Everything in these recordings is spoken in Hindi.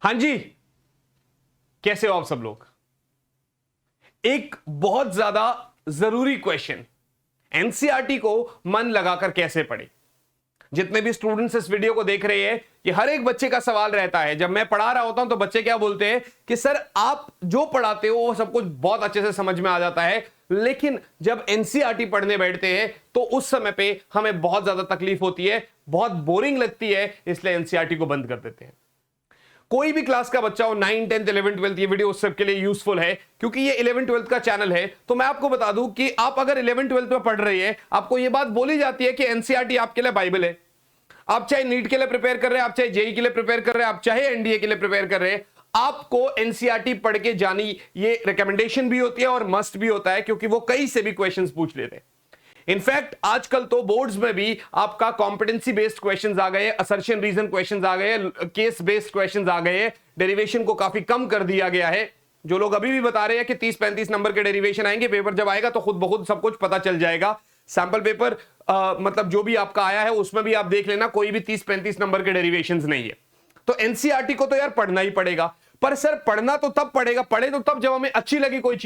हाँ जी, कैसे हो आप सब लोग। एक बहुत ज्यादा जरूरी क्वेश्चन, एनसीईआरटी को मन लगाकर कैसे पढ़े। जितने भी स्टूडेंट्स इस वीडियो को देख रहे हैं, ये हर एक बच्चे का सवाल रहता है। जब मैं पढ़ा रहा होता हूं तो बच्चे क्या बोलते हैं कि सर आप जो पढ़ाते हो वो सब कुछ बहुत अच्छे से समझ में आ जाता है, लेकिन जब एनसीईआरटी पढ़ने बैठते हैं तो उस समय पे हमें बहुत ज्यादा तकलीफ होती है, बहुत बोरिंग लगती है, इसलिए एनसीईआरटी को बंद कर देते हैं। कोई भी क्लास का बच्चा हो, 9, 10, 11, 12, ये वीडियो उस सबके लिए यूजफुल है, क्योंकि ये 11, 12 का चैनल है। तो मैं आपको बता दूं कि आप अगर 11, 12 में पढ़ रही है, आपको ये बात बोली जाती है कि एनसीईआरटी आपके लिए बाइबल है। आप चाहे नीट के लिए प्रिपेयर कर रहे हैं, आप चाहे जेई के लिए प्रिपेयर कर रहे हैं, आप चाहे एनडीए के लिए प्रिपेयर कर रहे हैं, आपको एनसीईआरटी पढ़ के जानी ये रिकमेंडेशन भी होती है और मस्ट भी होता है, क्योंकि वो कहीं से भी क्वेश्चंस पूछ लेते हैं। इनफैक्ट आजकल तो बोर्ड्स में भी आपका कॉम्पिटेंसी बेस्ड क्वेश्चंस आ गए, असर्शन रीजन क्वेश्चंस आ गए, केस बेस्ड क्वेश्चंस आ गए, डेरिवेशन को काफी कम कर दिया गया है। जो लोग अभी भी बता रहे हैं कि 30-35 नंबर के डेरिवेशन आएंगे, पेपर जब आएगा तो खुद ब खुद सब कुछ पता चल जाएगा। सैंपल पेपर मतलब जो भी आपका आया है उसमें भी आप देख लेना, कोई भी 30-35 नंबर के डेरिवेशंस नहीं है। तो एनसीईआरटी को तो यार पढ़ना ही पड़ेगा, पर सर पढ़ना तो तब पड़ेगा, पढ़े तो तब जब हमें अच्छी लगी कोई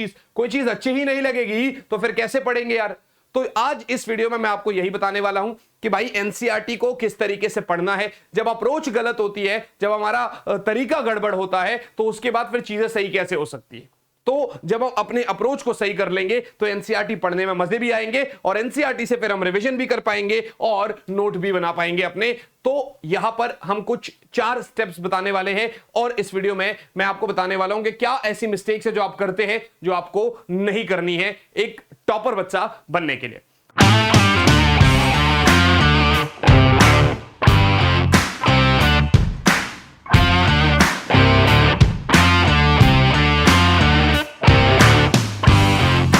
चीज अच्छी ही नहीं लगेगी तो फिर कैसे पढ़ेंगे यार। तो आज इस वीडियो में मैं आपको यही बताने वाला हूं कि भाई एनसीईआरटी को किस तरीके से पढ़ना है। जब अप्रोच गलत होती है, जब हमारा तरीका गड़बड़ होता है, तो उसके बाद फिर चीजें सही कैसे हो सकती है। तो जब हम अपने अप्रोच को सही कर लेंगे तो एनसीईआरटी पढ़ने में मजे भी आएंगे, और एनसीईआरटी से फिर हम रिवीजन भी कर पाएंगे और नोट भी बना पाएंगे अपने। तो यहां पर हम कुछ 4 स्टेप्स बताने वाले हैं, और इस वीडियो में मैं आपको बताने वाला हूं कि क्या ऐसी मिस्टेक्स है जो आप करते हैं जो आपको नहीं करनी है एक टॉपर बच्चा बनने के लिए।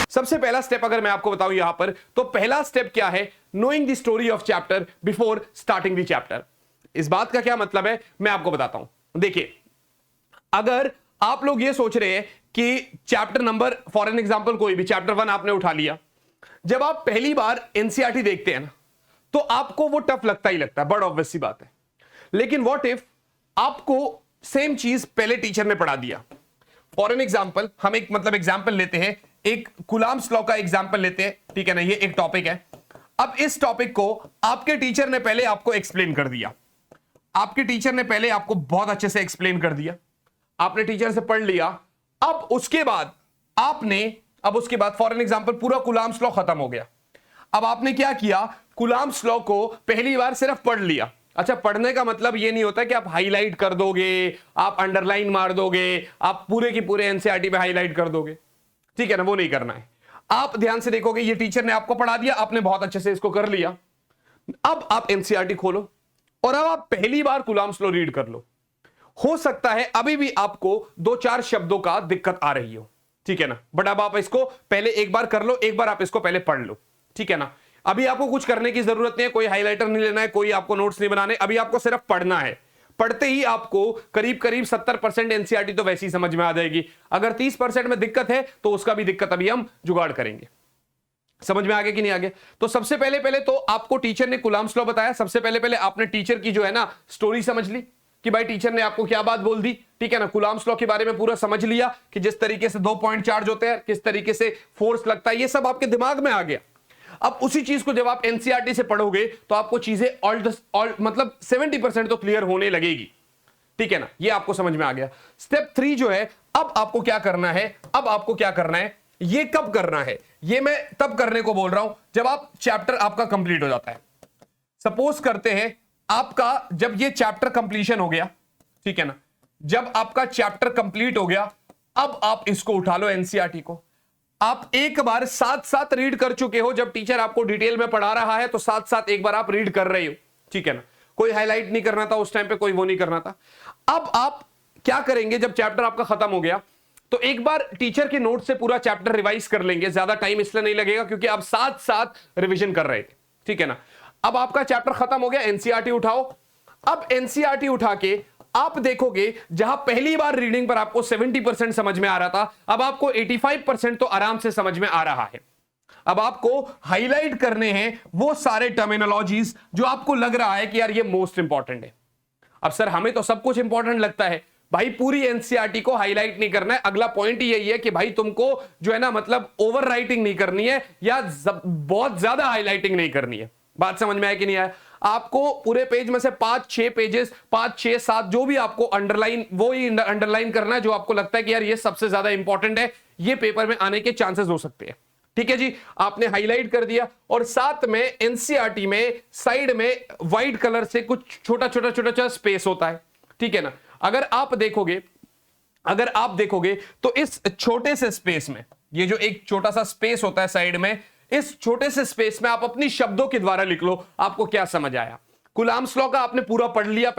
सबसे पहला स्टेप अगर मैं आपको बताऊं यहां पर, तो पहला स्टेप क्या है, knowing the story of chapter before starting the chapter. इस बात का क्या मतलब है मैं आपको बताता हूं। देखिए, अगर आप लोग ये सोच रहे हैं कि chapter number, for an example कोई भी चैप्टर 1 आपने उठा लिया, जब आप पहली बार एनसीईआरटी देखते हैं ना तो आपको वो टफ लगता ही लगता है, बड़ा ऑब्वियस सी बात है। लेकिन व्हाट इफ आपको सेम चीज पहले टीचर ने पढ़ा दिया। फॉर एन एग्जांपल हम एक मतलब एग्जांपल लेते हैं, एक कुलाम्स लॉ का एग्जांपल लेते हैं, ठीक है ना, ये एक टॉपिक है। अब इस टॉपिक को आपके टीचर ने पहले आपको एक्सप्लेन कर दिया, आपके टीचर ने पहले आपको बहुत अच्छे से एक्सप्लेन कर दिया, आपने टीचर से पढ़ लिया। अब उसके बाद फॉर एन एग्जांपल पूरा कुलाम्स लॉ खत्म हो गया। अब आपने क्या किया, कुलाम्स लॉ को पहली बार सिर्फ पढ़ लिया। अच्छा, पढ़ने का मतलब ये नहीं होता कि आप हाईलाइट कर दोगे, आप अंडरलाइन मार दोगे, आप पूरे की पूरे एनसीईआरटी पे हाईलाइट कर दोगे, ठीक है ना, वो नहीं करना है। आप ध्यान से देखोगे, ये टीचर ने आपको पढ़ा दिया, आपने बहुत अच्छे से इसको कर लिया। अब आप एनसीईआरटी खोलो और अब आप पहली बार कुलाम्स लॉ रीड कर लो। हो सकता है अभी भी आपको 2-4 शब्दों का दिक्कत आ रही हो, ठीक है ना, बट अब आप इसको पहले एक बार कर लो, एक बार आप इसको पहले पढ़ लो, ठीक है ना। अभी आपको कुछ करने की जरूरत नहीं है, कोई हाईलाइटर नहीं लेना है, कोई आपको नोट्स नहीं बनाने, अभी आपको सिर्फ पढ़ना है। पढ़ते ही आपको करीब करीब 70% एनसीईआरटी तो वैसे ही समझ में आ जाएगी। अगर 30% में दिक्कत है तो उसका भी दिक्कत अभी हम जुगाड़ करेंगे। समझ में आ गया कि नहीं आ गया। तो सबसे पहले तो आपको टीचर ने कुलाम्स लॉ बताया, सबसे पहले आपने टीचर की जो है ना स्टोरी समझ ली कि भाई टीचर ने आपको क्या बात बोल दी, ठीक है ना। कुलाम्स लॉ के बारे में पूरा समझ लिया कि जिस तरीके से 2 पॉइंट चार्ज होते हैं, किस तरीके से फोर्स लगता है, ये सब आपके दिमाग में आ गया। अब उसी चीज को जब आप एनसीईआरटी से पढ़ोगे तो आपको चीजें मतलब 70% तो क्लियर होने लगेगी, ठीक है ना, ये आपको समझ में आ गया। स्टेप 3 जो है, अब आपको क्या करना है, ये कब करना है, ये मैं तब करने को बोल रहा हूं जब आप चैप्टर आपका कंप्लीट हो जाता है। सपोज करते हैं आपका जब ये चैप्टर कंप्लीशन हो गया, ठीक है ना, जब आपका चैप्टर कंप्लीट हो गया, अब आप इसको उठा लो एनसीईआरटी को। आप एक बार साथ साथ रीड कर चुके हो, जब टीचर आपको डिटेल में पढ़ा रहा है तो साथ साथ एक बार आप रीड कर रहे हो, ठीक है ना, कोई हाईलाइट नहीं करना था उस टाइम पे, कोई वो नहीं करना था। अब आप क्या करेंगे, जब चैप्टर आपका खत्म हो गया तो एक बार टीचर के नोट से पूरा चैप्टर रिवाइज कर लेंगे। ज्यादा टाइम इसलिए नहीं लगेगा क्योंकि आप साथ साथ रिवीजन कर रहे थे, ठीक है ना। अब आपका चैप्टर खत्म हो गया, एनसीईआरटी उठाओ। अब एनसीईआरटी उठा के आप देखोगे जहां पहली बार रीडिंग पर आपको 70% समझ में आ रहा था, अब आपको 85% तो आराम से समझ में आ रहा है। अब आपको हाईलाइट करने हैं वो सारे टर्मिनोलॉजीज जो आपको लग रहा है कि यार ये मोस्ट इंपॉर्टेंट है। अब सर हमें तो सब कुछ इंपॉर्टेंट लगता है, भाई पूरी एनसीईआरटी को हाईलाइट नहीं करना है। अगला पॉइंट यही है कि भाई तुमको जो है ना मतलब ओवर राइटिंग नहीं करनी है या बहुत ज्यादा हाईलाइटिंग नहीं करनी है। बात समझ में आया कि नहीं आया? आपको पूरे पेज में से 5-6 पेजेस, 5-6-7 जो भी आपको अंडरलाइन, वो ही अंडरलाइन करना है जो आपको लगता है कि यार ये सबसे ज्यादा इंपॉर्टेंट है, ये पेपर में आने के चांसेस हो सकते हैं। ठीक है जी, आपने हाईलाइट कर दिया। और साथ में एनसीईआरटी में साइड में व्हाइट कलर से कुछ छोटा छोटा छोटा छोटा स्पेस होता है, ठीक है ना। अगर आप देखोगे तो इस छोटे से स्पेस में, ये जो एक छोटा सा स्पेस होता है साइड में, इस छोटे से स्पेस में आप अपनी शब्दों के द्वारा लिख लो आपको क्या समझ आया। कुलाम्स लॉ का आपने पूरा पढ़ लिया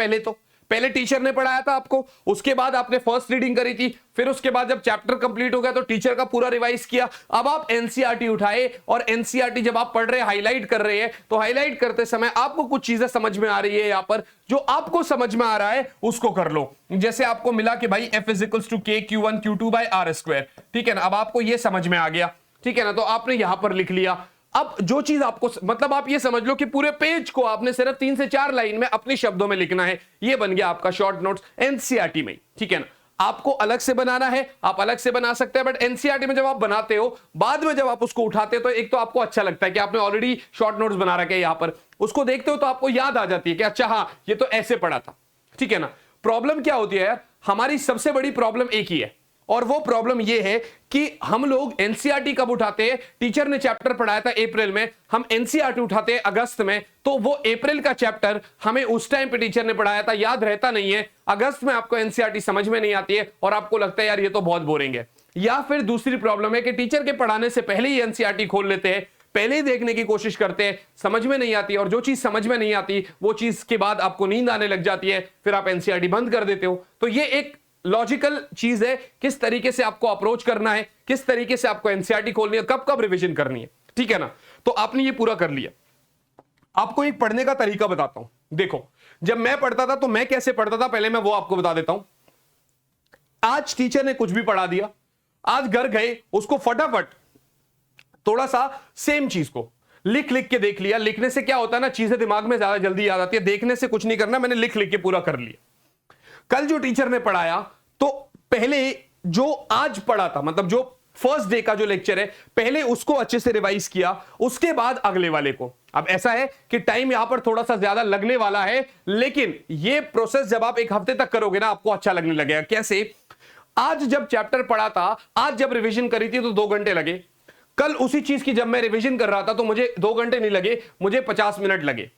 पहले टीचर ने पढ़ाया था आपको, उसके बाद आपने फर्स्ट रीडिंग करी थी, फिर उसके बाद जब चैप्टर कंप्लीट हो गया तो टीचर का पूरा रिवाइज किया। अब आप एनसीईआरटी उठाए और एनसीईआरटी जब आप पढ़ रहे हैं, हाईलाइट कर रहे हैं, तो हाईलाइट करते समय आपको कुछ चीजें समझ में आ रही है। यहां पर जो आपको समझ में आ रहा है उसको कर लो। जैसे आपको मिला कि भाई F = K Q1 Q2 by R², ठीक है ना। अब आपको यह समझ में आ गया, ठीक है ना, तो आपने यहां पर लिख लिया। अब जो चीज आपको मतलब आप ये समझ लो कि पूरे पेज को आपने सिर्फ 3 से 4 लाइन में अपने शब्दों में लिखना है। ये बन गया आपका शॉर्ट नोट्स एनसीईआरटी में, ठीक है ना। आपको अलग से बनाना है, आप अलग से बना सकते हैं, बट एनसीईआरटी में जब आप बनाते हो, बाद में जब आप उसको उठाते हो तो एक तो आपको अच्छा लगता है कि आपने ऑलरेडी शॉर्ट नोट्स बना रखे हैं, यहां पर उसको देखते हो तो आपको याद आ जाती है कि अच्छा हाँ ये तो ऐसे पढ़ा था, ठीक है ना। प्रॉब्लम क्या होती है यार, हमारी सबसे बड़ी प्रॉब्लम एक ही है, और वो प्रॉब्लम ये है कि हम लोग एनसीईआरटी कब उठाते हैं? टीचर ने चैप्टर पढ़ाया था अप्रैल में, हम एनसीईआरटी उठाते हैं अगस्त में, तो वो अप्रैल का चैप्टर हमें उस टाइम पे टीचर ने पढ़ाया था, याद रहता नहीं है। अगस्त में आपको एनसीईआरटी समझ में नहीं आती है और आपको लगता है यार ये तो बहुत बोरिंग है। या फिर दूसरी प्रॉब्लम है कि टीचर के पढ़ाने से पहले ही एनसीईआरटी खोल लेते हैं, पहले ही देखने की कोशिश करते हैं, समझ में नहीं आती, और जो चीज समझ में नहीं आती वो चीज के बाद आपको नींद आने लग जाती है, फिर आप एनसीईआरटी बंद कर देते हो। तो ये एक लॉजिकल चीज है, किस तरीके से आपको अप्रोच करना है, किस तरीके से आपको एनसीईआरटी खोलनी है, कब कब रिवीजन करनी है, ठीक है ना। तो आपने ये पूरा कर लिया। आपको एक पढ़ने का तरीका बताता हूं। देखो, जब मैं पढ़ता था तो मैं कैसे पढ़ता था, पहले मैं वो आपको बता देता हूं। आज टीचर ने कुछ भी पढ़ा दिया, आज घर गए उसको फटाफट थोड़ा सा सेम चीज को लिख लिख के देख लिया। लिखने से क्या होता है ना, चीजें दिमाग में ज्यादा जल्दी याद आती है। देखने से कुछ नहीं करना, मैंने लिख लिख के पूरा कर लिया। कल जो टीचर ने पढ़ाया तो पहले जो आज पढ़ा था, मतलब जो फर्स्ट डे का जो लेक्चर है, पहले उसको अच्छे से रिवाइज किया, उसके बाद अगले वाले को। अब ऐसा है कि टाइम यहां पर थोड़ा सा ज्यादा लगने वाला है, लेकिन ये प्रोसेस जब आप एक हफ्ते तक करोगे ना, आपको अच्छा लगने लगेगा। कैसे? आज जब चैप्टर पढ़ा था, आज जब रिवीजन करी थी तो 2 घंटे लगे। कल उसी चीज की जब मैं रिवीजन कर रहा था तो मुझे 2 घंटे नहीं लगे, मुझे 50 मिनट लगे।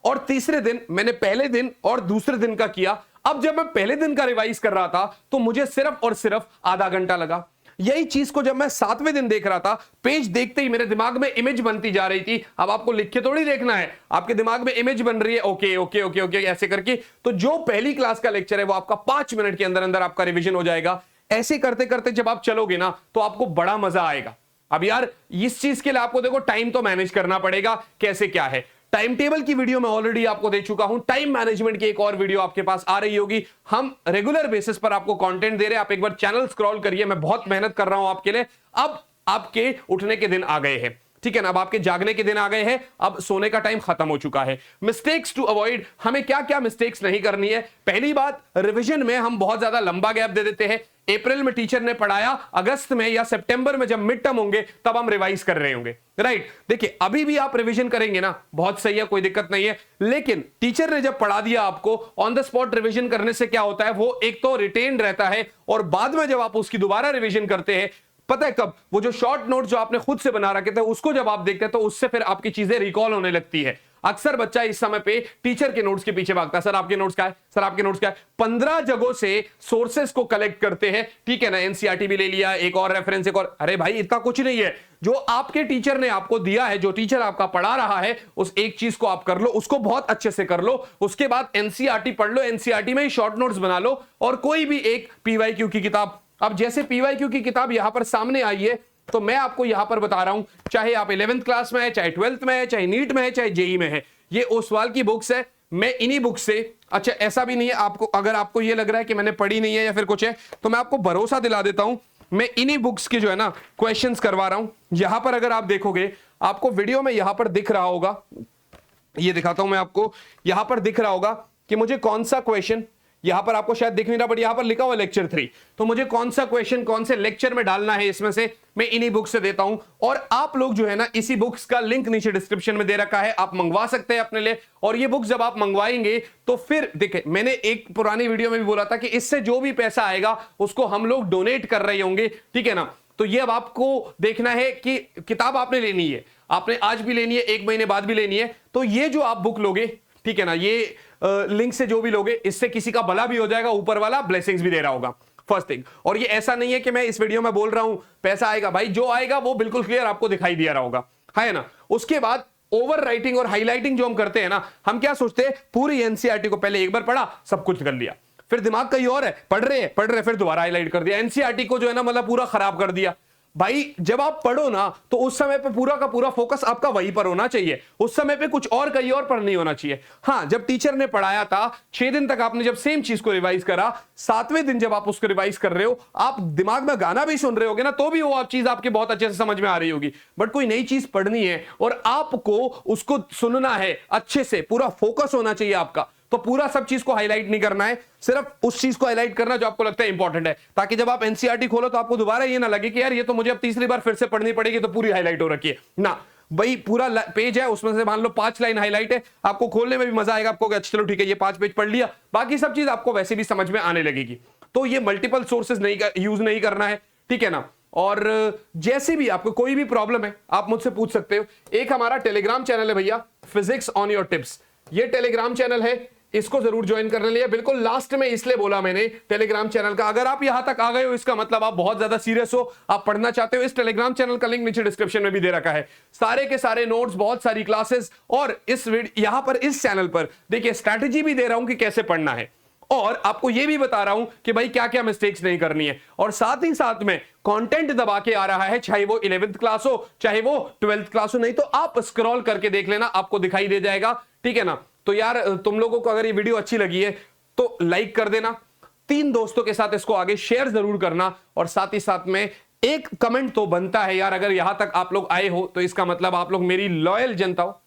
और तीसरे दिन मैंने पहले दिन और दूसरे दिन का किया। अब जब मैं पहले दिन का रिवाइज कर रहा था तो मुझे सिर्फ और सिर्फ आधा घंटा लगा। यही चीज को जब मैं 7वें दिन देख रहा था, पेज देखते ही मेरे दिमाग में इमेज बनती जा रही थी। अब आपको लिख के थोड़ी देखना है, आपके दिमाग में इमेज बन रही है, ओके ओके ओके ओके ऐसे करके। तो जो पहली क्लास का लेक्चर है वो आपका 5 मिनट के अंदर अंदर आपका रिवीजन हो जाएगा। ऐसे करते करते जब आप चलोगे ना तो आपको बड़ा मजा आएगा। अब यार इस चीज के लिए आपको देखो टाइम तो मैनेज करना पड़ेगा, कैसे क्या है। टाइम टेबल की वीडियो मैं ऑलरेडी आपको दे चुका हूं, टाइम मैनेजमेंट की एक और वीडियो आपके पास आ रही होगी। हम रेगुलर बेसिस पर आपको कंटेंट दे रहे हैं, आप एक बार चैनल स्क्रॉल करिए, मैं बहुत मेहनत कर रहा हूं आपके लिए। अब आपके उठने के दिन आ गए हैं, ठीक है ना, अब आपके जागने के दिन आ गए हैं, अब सोने का टाइम खत्म हो चुका है। मिस्टेक्स टू अवॉइड, हमें क्या क्या मिस्टेक्स नहीं करनी है। पहली बात, रिवीजन में हम बहुत ज्यादा लंबा गैप दे देते हैं। अप्रैल में टीचर ने पढ़ाया, अगस्त में या सितंबर में जब मिड टर्म होंगे तब हम रिवाइज कर रहे होंगे, राइट। देखिए अभी भी आप रिवीजन करेंगे ना, बहुत सही है, कोई दिक्कत नहीं है। लेकिन टीचर ने जब पढ़ा दिया आपको, ऑन द स्पॉट रिवीजन करने से क्या होता है, वो एक तो रिटेन रहता है, और बाद में जब आप उसकी दोबारा रिवीजन करते हैं, पता है कब, वो जो शॉर्ट नोट जो आपने खुद से बना रखे थे उसको जब आप देखते हैं तो उससे फिर आपकी चीजें रिकॉल होने लगती है। अक्सर बच्चा इस समय पे टीचर के नोट्स के पीछे भागता है, सर आपके नोट्स क्या है, सर आपके नोट्स क्या है। 15 जगहों से सोर्सेस को कलेक्ट करते हैं, ठीक है ना, एनसीईआरटी भी ले लिया, एक और रेफरेंस, एक और। अरे भाई इतना कुछ नहीं है, जो आपके टीचर ने आपको दिया है, जो टीचर आपका पढ़ा रहा है, उस एक चीज को आप कर लो, उसको बहुत अच्छे से कर लो। उसके बाद एनसीईआरटी पढ़ लो, एनसीईआरटी में ही शॉर्ट नोट्स बना लो, और कोई भी एक पीवाईक्यू की किताब। अब जैसे पीवाईक्यू की किताब यहां पर सामने आई है, तो मैं आपको यहां पर बता रहा हूं, चाहे आप 11th क्लास में है, चाहे 12th में है, चाहे नीट में है, चाहे जेई में है, ये ओसवाल की बुक्स है। मैं इन्हीं बुक से, अच्छा ऐसा भी नहीं है आपको, अगर आपको ये लग रहा है कि मैंने पढ़ी नहीं है या फिर कुछ है, तो मैं आपको भरोसा दिला देता हूं, मैं इन्हीं बुक्स के जो है ना क्वेश्चंस करवा रहा हूं। यहां पर अगर आप देखोगे, आपको वीडियो में यहां पर दिख रहा होगा, ये दिखाता हूं मैं आपको, यहां पर दिख रहा होगा कि मुझे कौन सा क्वेश्चन यहां पर आपको शायद दिख नहीं रहा, बट यहां पर लिखा हुआ लेक्चर 3। तो मुझे कौन सा क्वेश्चन कौन से लेक्चर में डालना है इसमें से मैं इन्हीं बुक से देता हूं, और आप लोग जो है ना इसी बुक्स का लिंक नीचे डिस्क्रिप्शन में दे रखा है, आप मंगवा सकते हैं अपने लिए। और ये बुक जब आप मंगवाएंगे तो फिर देखिए, मैंने एक पुरानी वीडियो में भी बोला था कि इससे जो भी पैसा आएगा उसको हम लोग डोनेट कर रहे होंगे, ठीक है ना। तो ये अब आपको देखना है कि किताब आपने लेनी है, आपने आज भी लेनी है, 1 महीने बाद भी लेनी है। तो ये जो आप बुक लोगे, ठीक है ना, ये लिंक से जो भी लोगे, इससे किसी का भला भी हो जाएगा, ऊपर वाला ब्लेसिंग्स भी दे रहा होगा, फर्स्ट थिंग। और ये ऐसा नहीं है कि मैं इस वीडियो में बोल रहा हूं पैसा आएगा, भाई जो आएगा वो बिल्कुल क्लियर आपको दिखाई दे रहा होगा, है ना। उसके बाद ओवर राइटिंग और हाईलाइटिंग जो हम करते हैं ना, हम क्या सोचते हैं, पूरी एनसीईआरटी को पहले एक बार पढ़ा, सब कुछ कर लिया, फिर दिमाग कहीं और है, पढ़ रहे फिर दोबारा हाईलाइट कर दिया, एनसीईआरटी को जो है ना मतलब पूरा खराब कर दिया। भाई जब आप पढ़ो ना तो उस समय पे पूरा का पूरा फोकस आपका वहीं पर होना चाहिए, उस समय पे कुछ और कहीं और पर नहीं होना चाहिए। हाँ, जब टीचर ने पढ़ाया था 6 दिन तक आपने जब सेम चीज को रिवाइज करा, 7वें दिन जब आप उसको रिवाइज कर रहे हो, आप दिमाग में गाना भी सुन रहे होगे ना, तो भी वो आप चीज आपके बहुत अच्छे से समझ में आ रही होगी। बट कोई नई चीज पढ़नी है और आपको उसको सुनना है अच्छे से, पूरा फोकस होना चाहिए आपका, तो पूरा सब चीज को हाईलाइट नहीं करना है, सिर्फ उस चीज को हाईलाइट करना जो आपको लगता है इंपॉर्टेंट है, ताकि जब आप एनसीईआरटी खोलो तो आपको दोबारा ये ना लगे कि यार ये तो मुझे अब तीसरी बार फिर से पढ़नी पड़ेगी, तो पूरी हाईलाइट हो रखी है ना। भाई पूरा पेज है, उसमें से मान लो 5 लाइन हाईलाइट है, आपको खोलने में भी मजा आएगा, आपको अच्छा चलो ठीक है ये 5 पेज पढ़ लिया, बाकी सब चीज आपको वैसे भी समझ में आने लगेगी। तो ये मल्टीपल सोर्सेज नहीं यूज नहीं करना है, ठीक है ना। और जैसे भी आपको कोई भी प्रॉब्लम है आप मुझसे पूछ सकते हो। एक हमारा टेलीग्राम चैनल है भैया, फिजिक्स ऑन योर टिप्स, ये टेलीग्राम चैनल है, इसको जरूर ज्वाइन करने लिए। बिल्कुल लास्ट में इसलिए बोला मैंने टेलीग्राम चैनल का, अगर आप यहां तक आ गए हो इसका मतलब आप बहुत ज्यादा सीरियस हो, आप पढ़ना चाहते हो। इस टेलीग्राम चैनल का लिंक नीचे डिस्क्रिप्शन में भी दे रखा है, सारे के सारे नोट्स, बहुत सारी क्लासेस, और इस यहां पर इस चैनल पर देखिए स्ट्रैटेजी भी दे रहा हूं कि कैसे पढ़ना है, और आपको यह भी बता रहा हूं कि भाई क्या क्या मिस्टेक्स नहीं करनी है, और साथ ही साथ में कंटेंट दबा के आ रहा है, चाहे वो 11th क्लास हो चाहे वो 12th क्लास हो, नहीं तो आप स्क्रॉल करके देख लेना, आपको दिखाई दे जाएगा, ठीक है ना। तो यार तुम लोगों को अगर ये वीडियो अच्छी लगी है तो लाइक कर देना, 3 दोस्तों के साथ इसको आगे शेयर जरूर करना, और साथ ही साथ में एक कमेंट तो बनता है यार, अगर यहां तक आप लोग आए हो तो इसका मतलब आप लोग मेरी लॉयल जनता हो।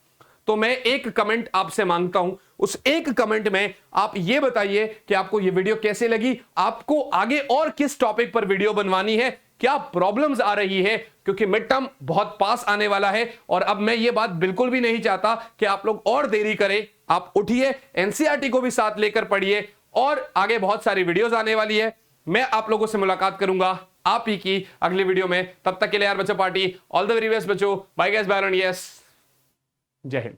तो मैं एक कमेंट आपसे मांगता हूं, उस एक कमेंट में आप ये बताइए कि आपको ये वीडियो कैसे लगी, आपको आगे और किस टॉपिक पर वीडियो बनवानी है, क्या प्रॉब्लम्स आ रही है, क्योंकि मिड टर्म बहुत पास आने वाला है, और अब मैं ये बात बिल्कुल भी नहीं चाहता कि आप लोग और देरी करें। आप उठिए, एनसीईआरटी को भी साथ लेकर पढ़िए, और आगे बहुत सारी वीडियोस आने वाली है। मैं आप लोगों से मुलाकात करूंगा आप ही की अगली वीडियो में, तब तक के लिए यार बच्चों party, all the very best बच्चों, bye guys, bye and yes, जय हिंद।